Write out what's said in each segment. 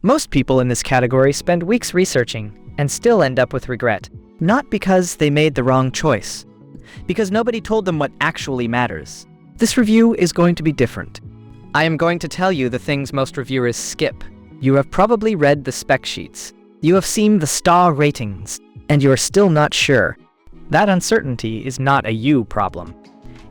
Most people in this category spend weeks researching and still end up with regret. Not because they made the wrong choice, because nobody told them what actually matters. This review is going to be different. I am going to tell you the things most reviewers skip. You have probably read the spec sheets. You have seen the star ratings, and you are still not sure. That uncertainty is not a you problem.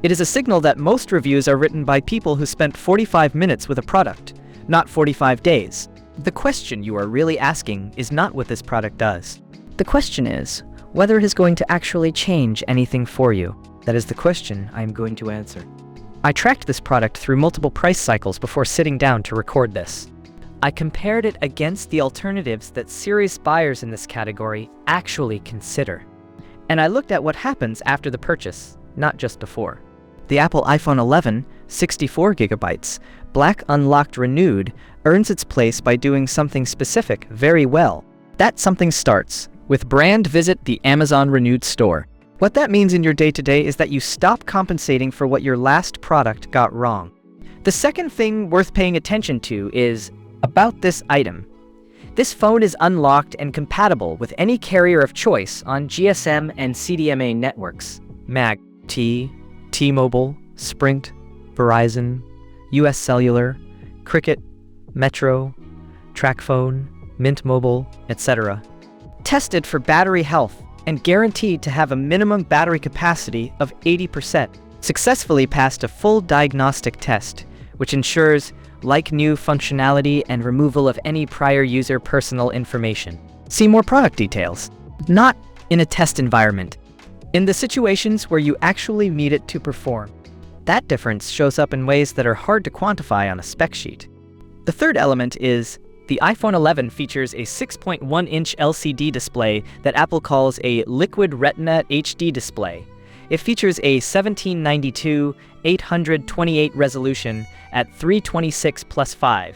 It is a signal that most reviews are written by people who spent 45 minutes with a product, not 45 days. The question you are really asking is not what this product does. The question is whether it is going to actually change anything for you. That is the question I am going to answer. I tracked this product through multiple price cycles before sitting down to record this. I compared it against the alternatives that serious buyers in this category actually consider. And I looked at what happens after the purchase, not just before. The Apple iPhone 11, 64 gigabytes, Black Unlocked Renewed, earns its place by doing something specific very well. That something starts with brand visit the Amazon Renewed store. What that means in your day-to-day is that you stop compensating for what your last product got wrong. The second thing worth paying attention to is about this item. This phone is unlocked and compatible with any carrier of choice on GSM and CDMA networks. MAG, T-Mobile, Sprint, Verizon, US Cellular, Cricket, Metro, TracFone, Mint Mobile, etc. Tested for battery health and guaranteed to have a minimum battery capacity of 80%. Successfully passed a full diagnostic test, which ensures like-new functionality and removal of any prior user personal information. See more product details. Not in a test environment. In the situations where you actually need it to perform. That difference shows up in ways that are hard to quantify on a spec sheet. The third element is the iPhone 11 features a 6.1-inch LCD display that Apple calls a Liquid Retina HD display. It features a 1792 828 resolution at 326+5,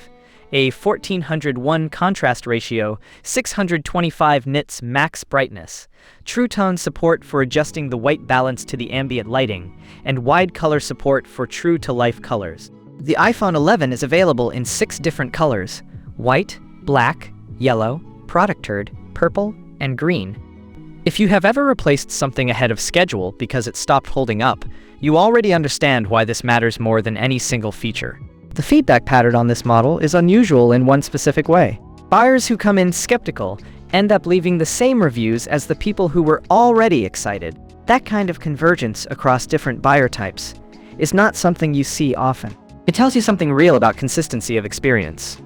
a 1401 contrast ratio, 625 nits max brightness, True Tone support for adjusting the white balance to the ambient lighting, and wide color support for true-to-life colors. The iPhone 11 is available in 6 different colors: white, black, yellow, product turd, purple, and green. If you have ever replaced something ahead of schedule because it stopped holding up, you already understand why this matters more than any single feature. The feedback pattern on this model is unusual in one specific way. Buyers who come in skeptical end up leaving the same reviews as the people who were already excited. That kind of convergence across different buyer types is not something you see often. It tells you something real about consistency of experience.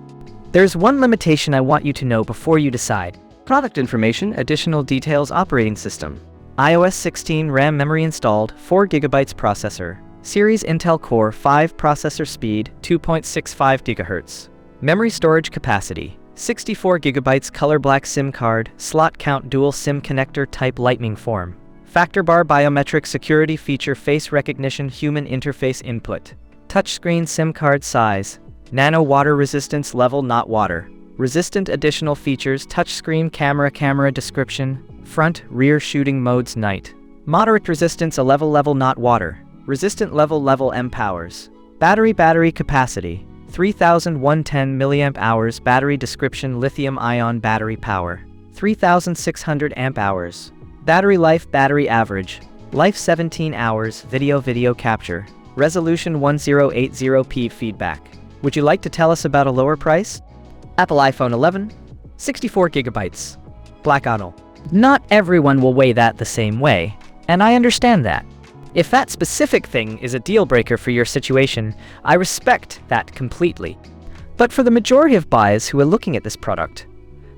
There's one limitation I want you to know before you decide. Product information, additional details, operating system. iOS 16 RAM memory installed, 4 GB processor. Series Intel Core 5 processor speed, 2.65 GHz. Memory storage capacity, 64 GB color black SIM card, slot count dual SIM connector type Lightning form. Factor bar biometric security feature face recognition human interface input. Touchscreen SIM card size. Nano water resistance level not water. Resistant additional features touchscreen camera description. Front rear shooting modes night. Moderate resistance a level not water. Resistant level M powers. Battery capacity 3110 mAh battery description lithium ion battery power 3600 amp hours. Battery life battery average life 17 hours video capture resolution 1080p feedback. Would you like to tell us about a lower price? Apple iPhone 11, 64 gigabytes, Black Owl. Not everyone will weigh that the same way, and I understand that. If that specific thing is a deal breaker for your situation, I respect that completely. But for the majority of buyers who are looking at this product,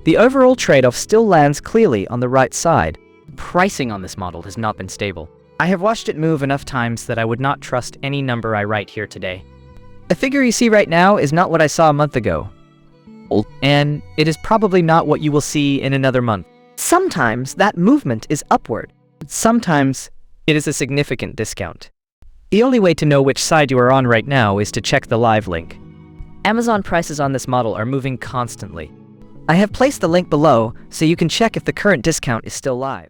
the overall trade-off still lands clearly on the right side. Pricing on this model has not been stable. I have watched it move enough times that I would not trust any number I write here today. The figure you see right now is not what I saw a month ago. And it is probably not what you will see in another month. Sometimes that movement is upward. Sometimes it is a significant discount. The only way to know which side you are on right now is to check the live link. Amazon prices on this model are moving constantly. I have placed the link below so you can check if the current discount is still live.